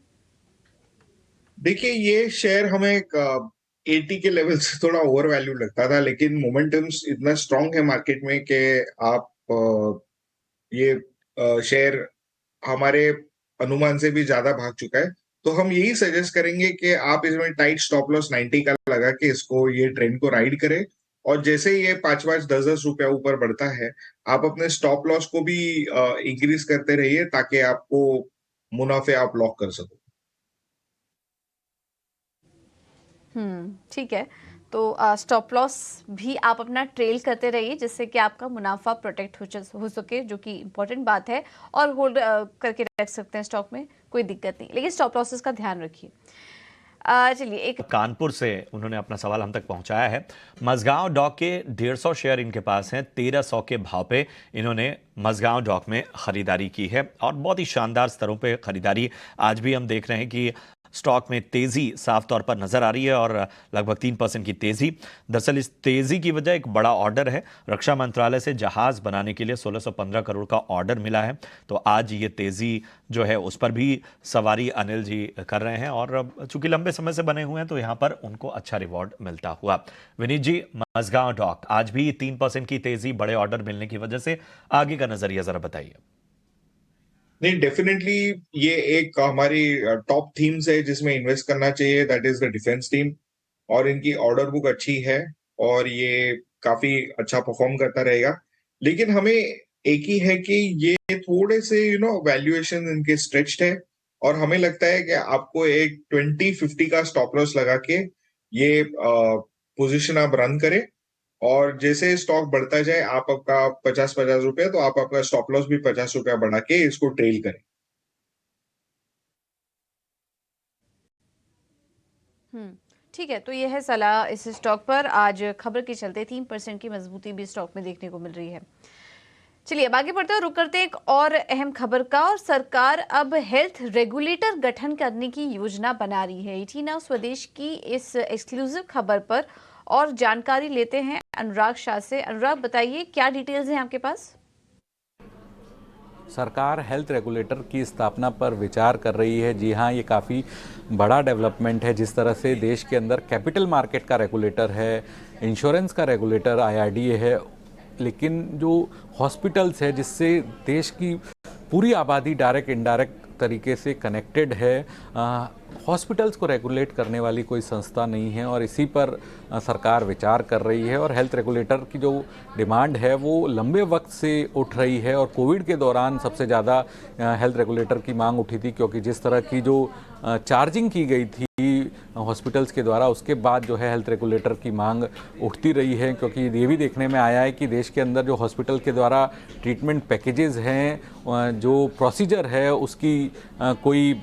देखिए, ये शेयर हमें 80 के लेवल से थोड़ा ओवर वैल्यू लगता था, लेकिन मोमेंटम्स इतना स्ट्रांग है मार्केट में कि आप ये शेयर हमारे अनुमान से भी ज्यादा भाग चुका है। तो हम यही सजेस्ट करेंगे कि आप इसमें टाइट स्टॉप लॉस 90 का लगा के इसको ये ट्रेंड को राइड करें, और जैसे ये 5-5, 10-10 रुपया ऊपर बढ़ता है, आप अपने स्टॉप लॉस को भी इंक्रीज करते रहिए ताकि आपको मुनाफे आप लॉक कर सको। ठीक है। तो स्टॉप लॉस भी आप अपना ट्रेल करते रहिए जिससे कि आपका मुनाफा प्रोटेक्ट हो सके, जो कि इम्पोर्टेंट बात है, और होल्ड करके रख सकते हैं स्टॉक में, कोई दिक्कत नहीं, लेकिन स्टॉप लॉसेस का ध्यान रखिए। चलिए, एक कानपुर से उन्होंने अपना सवाल हम तक पहुंचाया है। मझगांव डॉक के 150 शेयर इनके पास हैं। 1300 के भाव पे इन्होंने मझगांव डॉक में खरीदारी की है और बहुत ही शानदार स्तरों पे खरीदारी। आज भी हम देख रहे हैं कि स्टॉक में तेजी साफ तौर पर नजर आ रही है और लगभग 3% की तेजी। दरअसल इस तेजी की वजह एक बड़ा ऑर्डर है। रक्षा मंत्रालय से जहाज बनाने के लिए 1615 करोड़ का ऑर्डर मिला है, तो आज ये तेजी जो है उस पर भी सवारी अनिल जी कर रहे हैं, और चूंकि लंबे समय से बने हुए हैं तो यहां पर उनको अच्छा रिवॉर्ड मिलता हुआ। विनीत जी, मझगांव डॉक आज भी 3% की तेजी बड़े ऑर्डर मिलने की वजह से, आगे का नजरिया जरा बताइए। नहीं, डेफिनेटली ये एक हमारी टॉप थीम्स है जिसमें इन्वेस्ट करना चाहिए, that is the defence team, और इनकी ऑर्डर बुक अच्छी है और ये काफी अच्छा परफॉर्म करता रहेगा। लेकिन हमें एक ही है कि ये थोड़े से वैल्यूएशन इनके स्ट्रेच्ड है, और हमें लगता है कि आपको एक 20-50 का स्टॉप लॉस लगा के ये पोजीशन आप रन करें, और जैसे स्टॉक बढ़ता जाए आप आपका 50-50 रुपया, तो आप आपका स्टॉप लॉस भी 50 रुपया बढ़ा के इसको ट्रेल करें। ठीक है, तो यह है सलाह इस स्टॉक पर। आज खबर के चलते 3% की मजबूती भी स्टॉक में देखने को मिल रही है। चलिए, अब आगे बढ़ते हैं, रुक करते हैं एक और अहम खबर का। और सरकार अब हेल्थ रेगुलेटर गठन करने की योजना बना रही है। ET Now स्वदेश की इस एक्सक्लूसिव खबर पर और जानकारी लेते हैं अनुराग शाह से। अनुराग, बताइए क्या डिटेल्स हैं आपके पास? सरकार हेल्थ रेगुलेटर की स्थापना पर विचार कर रही है। जी हाँ, ये काफ़ी बड़ा डेवलपमेंट है। जिस तरह से देश के अंदर कैपिटल मार्केट का रेगुलेटर है, इंश्योरेंस का रेगुलेटर IRDA है, लेकिन जो हॉस्पिटल्स है जिससे देश की पूरी आबादी डायरेक्ट इनडायरेक्ट तरीके से कनेक्टेड है, हॉस्पिटल्स को रेगुलेट करने वाली कोई संस्था नहीं है, और इसी पर सरकार विचार कर रही है। और हेल्थ रेगुलेटर की जो डिमांड है वो लंबे वक्त से उठ रही है, और कोविड के दौरान सबसे ज़्यादा हेल्थ रेगुलेटर की मांग उठी थी, क्योंकि जिस तरह की जो चार्जिंग की गई थी हॉस्पिटल्स के द्वारा, उसके बाद जो है हेल्थ रेगुलेटर की मांग उठती रही है। क्योंकि ये भी देखने में आया है कि देश के अंदर जो हॉस्पिटल के द्वारा ट्रीटमेंट पैकेजेस हैं, जो प्रोसीजर है, उसकी कोई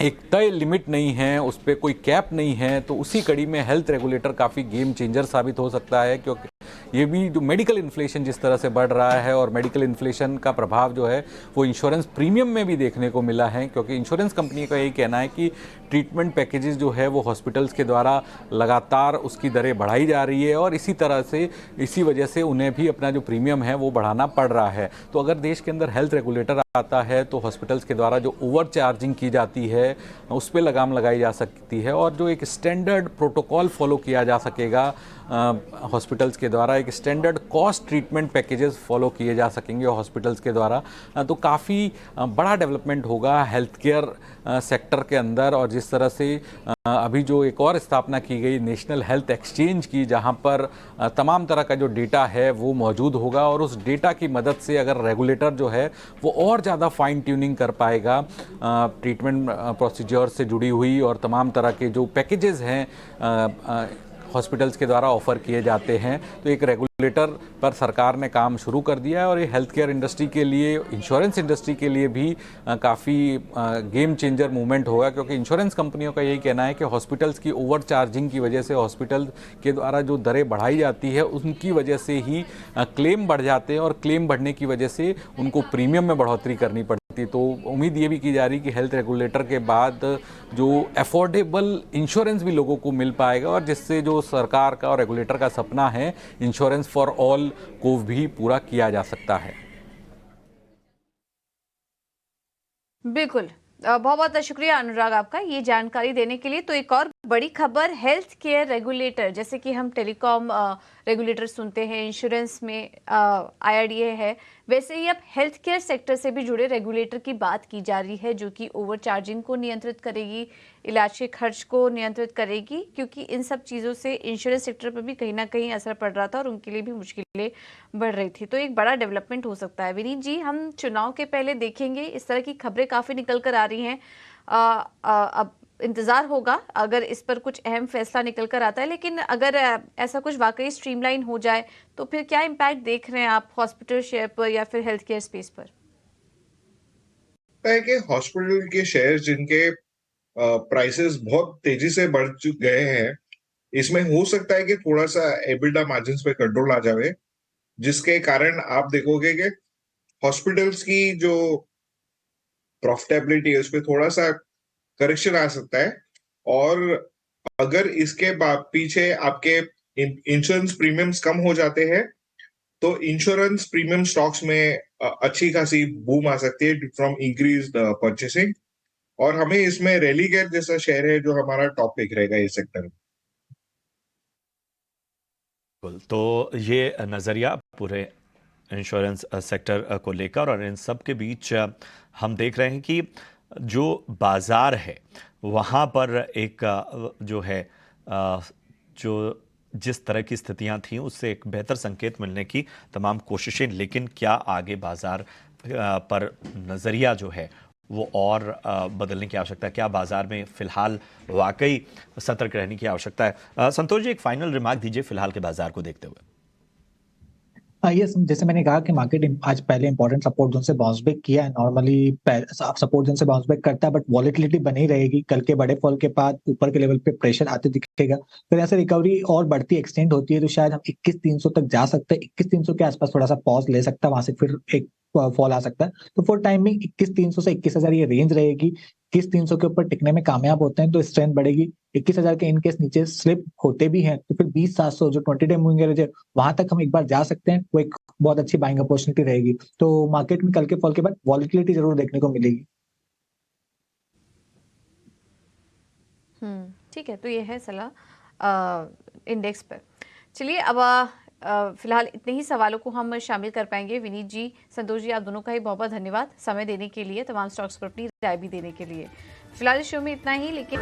एक तय लिमिट नहीं है, उस पर कोई कैप नहीं है। तो उसी कड़ी में हेल्थ रेगुलेटर काफ़ी गेम चेंजर साबित हो सकता है, क्योंकि ये भी जो मेडिकल इन्फ्लेशन जिस तरह से बढ़ रहा है, और मेडिकल इन्फ्लेशन का प्रभाव जो है वो इंश्योरेंस प्रीमियम में भी देखने को मिला है, क्योंकि इंश्योरेंस कंपनी का यही कहना है कि ट्रीटमेंट पैकेजेस जो है वो हॉस्पिटल्स के द्वारा लगातार उसकी दरें बढ़ाई जा रही है, और इसी तरह से इसी वजह से उन्हें भी अपना जो प्रीमियम है वो बढ़ाना पड़ रहा है। तो अगर देश के अंदर हेल्थ रेगुलेटर आता है तो हॉस्पिटल्स के द्वारा जो ओवर चार्जिंग की जाती है उस पर लगाम लगाई जा सकती है, और जो एक स्टैंडर्ड प्रोटोकॉल फॉलो किया जा सकेगा हॉस्पिटल्स के द्वारा, एक standard cost treatment packages follow किए जा सकेंगे हॉस्पिटल्स के द्वारा, तो काफ़ी बड़ा डेवलपमेंट होगा हेल्थ केयर सेक्टर के अंदर। और जिस तरह से अभी जो एक और स्थापना की गई नेशनल हेल्थ एक्सचेंज की, जहां पर तमाम तरह का जो डेटा है वो मौजूद होगा, और उस डेटा की मदद से अगर रेगुलेटर जो है वो और ज़्यादा फाइन ट्यूनिंग कर पाएगा ट्रीटमेंट प्रोसीजर से जुड़ी हुई और तमाम तरह के जो पैकेजेस हैं हॉस्पिटल्स के द्वारा ऑफर किए जाते हैं। तो एक रेगुलेटर पर सरकार ने काम शुरू कर दिया है, और ये हेल्थ केयर इंडस्ट्री के लिए, इंश्योरेंस इंडस्ट्री के लिए भी काफ़ी गेम चेंजर मूवमेंट होगा, क्योंकि इंश्योरेंस कंपनियों का यही कहना है कि हॉस्पिटल्स की ओवर चार्जिंग की वजह से, हॉस्पिटल के द्वारा जो दरें बढ़ाई जाती है उनकी वजह से ही क्लेम बढ़ जाते हैं, और क्लेम बढ़ने की वजह से उनको प्रीमियम में बढ़ोतरी करनी पड़ती है। तो उम्मीद ये भी की जा रही कि हेल्थ रेगुलेटर के बाद जो अफोर्डेबल इंश्योरेंस भी लोगों को मिल पाएगा, और जिससे जो सरकार का और रेगुलेटर का सपना है इंश्योरेंस फॉर ऑल को भी पूरा किया जा सकता है। बिल्कुल। बहुत बहुत शुक्रिया अनुराग आपका ये जानकारी देने के लिए। तो एक और बड़ी खबर, हेल्थ केयर रेगुलेटर, जैसे कि हम टेलीकॉम रेगुलेटर सुनते हैं, इंश्योरेंस में IRDA है, वैसे ही अब हेल्थ केयर सेक्टर से भी जुड़े रेगुलेटर की बात की जा रही है, जो कि ओवरचार्जिंग को नियंत्रित करेगी, इलाज के खर्च को नियंत्रित करेगी, क्योंकि इन सब चीज़ों से इंश्योरेंस सेक्टर पर भी कहीं ना कहीं असर पड़ रहा था और उनके लिए भी मुश्किलें बढ़ रही थी। तो एक बड़ा डेवलपमेंट हो सकता है। विनीत जी, हम चुनाव के पहले देखेंगे, इस तरह की खबरें काफ़ी निकल कर आ रही हैं। अब इंतजार होगा अगर इस पर कुछ अहम फैसला निकल कर आता है, लेकिन अगर ऐसा कुछ वाकई स्ट्रीमलाइन हो जाए तो फिर क्या इम्पैक्ट देख रहे हैं आप हॉस्पिटल शेयर पर या फिर हेल्थ केयर स्पेस पर? है कि हॉस्पिटल के शेयर जिनके प्राइसेस बहुत तेजी से बढ़ गए हैं, इसमें हो सकता है कि थोड़ा सा एबिटा मार्जिन्स पे कंट्रोल आ जाए, जिसके कारण आप देखोगे कि हॉस्पिटल्स की जो प्रॉफिटेबिलिटी है उस पर थोड़ा सा करेक्शन आ सकता है। और अगर इसके पीछे आपके इंश्योरेंस प्रीमियम्स कम हो जाते हैं तो इंश्योरेंस प्रीमियम स्टॉक्स में अच्छी खासी बूम आ सकती है फ्रॉम इंक्रीज परचेसिंग। और हमें इसमें रेलिगेयर जैसा शेयर है जो हमारा टॉप पिक रहेगा इस सेक्टर में। तो ये नज़रिया पूरे इंश्योरेंस सेक्टर को लेकर, और इन सब के बीच हम देख रहे हैं कि जो बाज़ार है वहाँ पर एक जो है जो जिस तरह की स्थितियां थीं उससे एक बेहतर संकेत मिलने की तमाम कोशिशें, लेकिन क्या आगे बाज़ार पर नज़रिया जो है वो और बदलने की आवश्यकता है? क्या बाज़ार में फ़िलहाल वाकई सतर्क रहने की आवश्यकता है? संतोष जी, एक फाइनल रिमार्क दीजिए फ़िलहाल के बाज़ार को देखते हुए। ये जैसे मैंने कहा कि मार्केट आज पहले इंपॉर्टेंट सपोर्ट जोन से बाउंस बैक किया है। नॉर्मली सपोर्ट जोन से बाउंस बैक करता है, बट वॉलेटिलिटी बनी रहेगी। कल के बड़े फॉल के बाद ऊपर के लेवल पे प्रेशर आते दिखेगा, फिर ऐसे रिकवरी और बढ़ती एक्सटेंड होती है तो शायद हम 21,300 तक जा सकते हैं। 21,300 के आसपास थोड़ा सा पॉज ले सकता है, वहां से फिर एक फॉल आ सकता है। तो फॉर टाइमिंग 21,300 से 21,000 ये रेंज रहेगी। 21,300 के ऊपर टिकने में कामयाब होते हैं तो स्ट्रेंथ बढ़ेगी। 21,000 के इनकेस नीचे स्लिप होते भी हैं तो फिर 20,700 जो 20 डे मूविंग एवरेज है वहां तक हम एक बार जा सकते हैं। वो एक बहुत अच्छी बाइंग अपॉर्चुनिटी रहेगी। तो मार्केट में कल के फॉल के बाद वॉलेटिलिटी जरूर देखने को मिलेगी। ठीक है, तो ये है सलाह इंडेक्स पर। चलिए, अब फिलहाल इतने ही सवालों को हम शामिल कर पाएंगे। विनीत जी, संतोष जी, आप दोनों का ही बहुत बहुत धन्यवाद समय देने के लिए, तमाम स्टॉक्स पर अपनी राय भी देने के लिए। फिलहाल इस शो में इतना ही, लेकिन